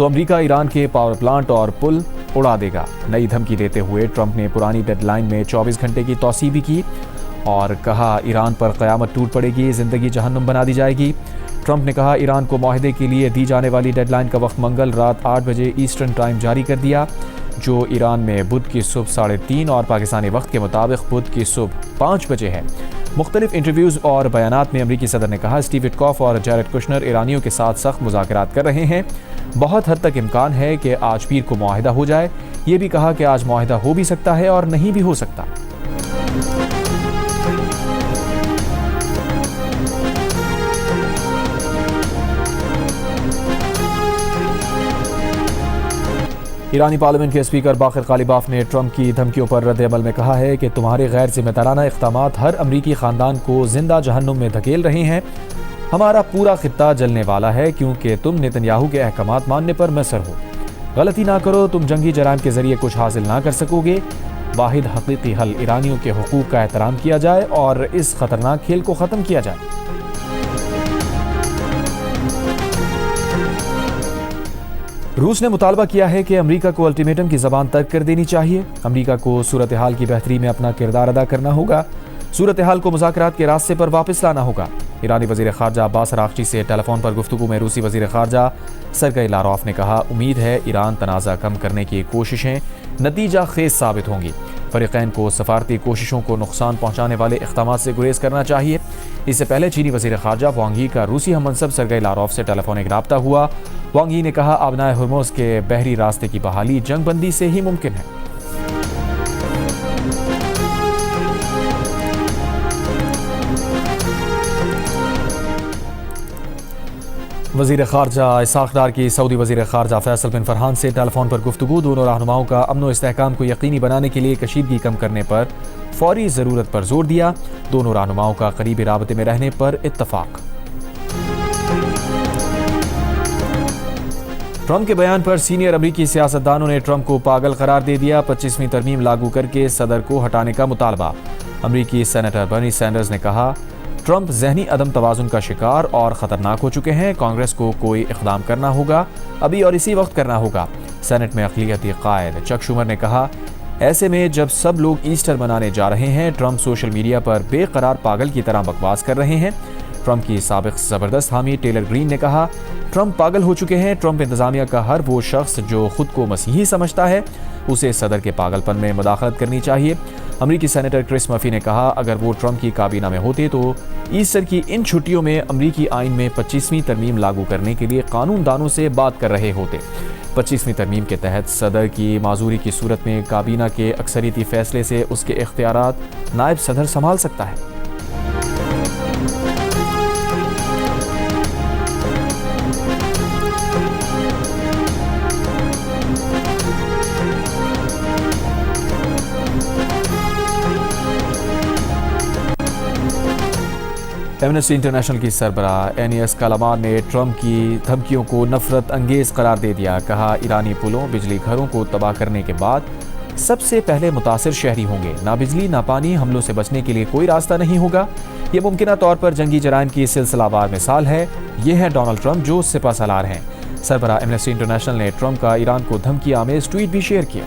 تو امریکہ ایران کے power plant اور پل اڑا دے گا۔ نئی دھمکی دیتے ہوئے ٹرمپ نے پرانی ڈیڈ لائن میں 24 گھنٹے کی توسیع بھی کی اور کہا ایران پر قیامت ٹوٹ پڑے گی، زندگی جہنم بنا دی جائے گی۔ ٹرمپ نے کہا ایران کو معاہدے کے لیے دی جانے والی ڈیڈ لائن کا وقت منگل رات 8 بجے ایسٹرن ٹائم جاری کر دیا، جو ایران میں بدھ کی صبح 3:30 اور پاکستانی وقت کے مطابق بدھ کی صبح 5 بجے ہے۔ مختلف انٹرویوز اور بیانات میں امریکی صدر نے کہا اسٹیو وٹکوف اور جیرڈ کشنر ایرانیوں کے ساتھ سخت مذاکرات کر رہے ہیں، بہت حد تک امکان ہے کہ آج پیر کو معاہدہ ہو جائے۔ یہ بھی کہا کہ آج معاہدہ ہو بھی سکتا ہے اور نہیں بھی ہو سکتا۔ ایرانی پارلیمنٹ کے اسپیکر باقر غالباف نے ٹرمپ کی دھمکیوں پر رد عمل میں کہا ہے کہ تمہارے غیر ذمہ دارانہ اقدامات ہر امریکی خاندان کو زندہ جہنم میں دھکیل رہے ہیں۔ ہمارا پورا خطہ جلنے والا ہے کیونکہ تم نتنیاہو کے احکامات ماننے پر مصر ہو۔ غلطی نہ کرو، تم جنگی جرائم کے ذریعے کچھ حاصل نہ کر سکو گے۔ واحد حقیقی حل ایرانیوں کے حقوق کا احترام کیا جائے اور اس خطرناک کھیل کو ختم کیا جائے۔ روس نے مطالبہ کیا ہے کہ امریکہ کو الٹیمیٹم کی زبان ترک کر دینی چاہیے۔ امریکہ کو صورتحال کی بہتری میں اپنا کردار ادا کرنا ہوگا، صورتحال کو مذاکرات کے راستے پر واپس لانا ہوگا۔ ایرانی وزیر خارجہ عباس اراغچی سے ٹیلی فون پر گفتگو میں روسی وزیر خارجہ سرگئی لاروف نے کہا امید ہے ایران تنازع کم کرنے کی کوششیں نتیجہ خیز ثابت ہوں گی۔ فریقین کو سفارتی کوششوں کو نقصان پہنچانے والے اقدامات سے گریز کرنا چاہیے۔ اس سے پہلے چینی وزیر خارجہ وانگ یی کا روسی ہم منصب سرگئی لاروف سے ٹیلی فونک رابطہ ہوا۔ وانگ یی نے کہا آبنائے ہرمز کے بحری راستے کی بحالی جنگ بندی سے ہی ممکن ہے۔ وزیر خارجہ اسحاق ڈار کی سعودی وزیر خارجہ فیصل بن فرحان سے ٹیلی فون پر گفتگو، دونوں رہنماؤں کا امن و استحکام کو یقینی بنانے کے لیے کشیدگی کم کرنے پر فوری ضرورت پر زور دیا، دونوں رہنماؤں کا قریبی رابطے میں رہنے پر اتفاق۔ ٹرمپ کے بیان پر سینئر امریکی سیاستدانوں نے ٹرمپ کو پاگل قرار دے دیا، 25ویں ترمیم لاگو کر کے صدر کو ہٹانے کا مطالبہ۔ امریکی سینیٹر برنی سینڈرز نے کہا ٹرمپ ذہنی عدم توازن کا شکار اور خطرناک ہو چکے ہیں، کانگریس کو کوئی اقدام کرنا ہوگا، ابھی اور اسی وقت کرنا ہوگا۔ سینٹ میں اقلیتی قائد چک شومر نے کہا ایسے میں جب سب لوگ ایسٹر منانے جا رہے ہیں، ٹرمپ سوشل میڈیا پر بے قرار پاگل کی طرح بکواس کر رہے ہیں۔ ٹرمپ کی سابق زبردست حامی ٹیلر گرین نے کہا ٹرمپ پاگل ہو چکے ہیں، ٹرمپ انتظامیہ کا ہر وہ شخص جو خود کو مسیحی سمجھتا ہے اسے صدر کے پاگل پن میں مداخلت کرنی چاہیے۔ امریکی سینیٹر کرس مرفی نے کہا اگر وہ ٹرمپ کی کابینہ میں ہوتے تو ایسٹر کی ان چھٹیوں میں امریکی آئین میں 25ویں ترمیم لاگو کرنے کے لیے قانون دانوں سے بات کر رہے ہوتے۔ 25ویں ترمیم کے تحت صدر کی معذوری کی صورت میں کابینہ کے اکثریتی فیصلے سے اس کے اختیارات نائب صدر سنبھال سکتا ہے۔ ایمنسٹی انٹرنیشنل کی سربراہ اینیس کالامار نے ٹرمپ کی دھمکیوں کو نفرت انگیز قرار دے دیا، کہا ایرانی پلوں بجلی گھروں کو تباہ کرنے کے بعد سب سے پہلے متاثر شہری ہوں گے، نہ بجلی نہ پانی، حملوں سے بچنے کے لیے کوئی راستہ نہیں ہوگا، یہ ممکنہ طور پر جنگی جرائم کی سلسلہ وار مثال ہے، یہ ہے ڈونلڈ ٹرمپ جو سپہ سالار ہیں۔ سربراہ ایمنسٹی انٹرنیشنل نے ٹرمپ کا ایران کو دھمکی آمیز ٹویٹ بھی شیئر کیا۔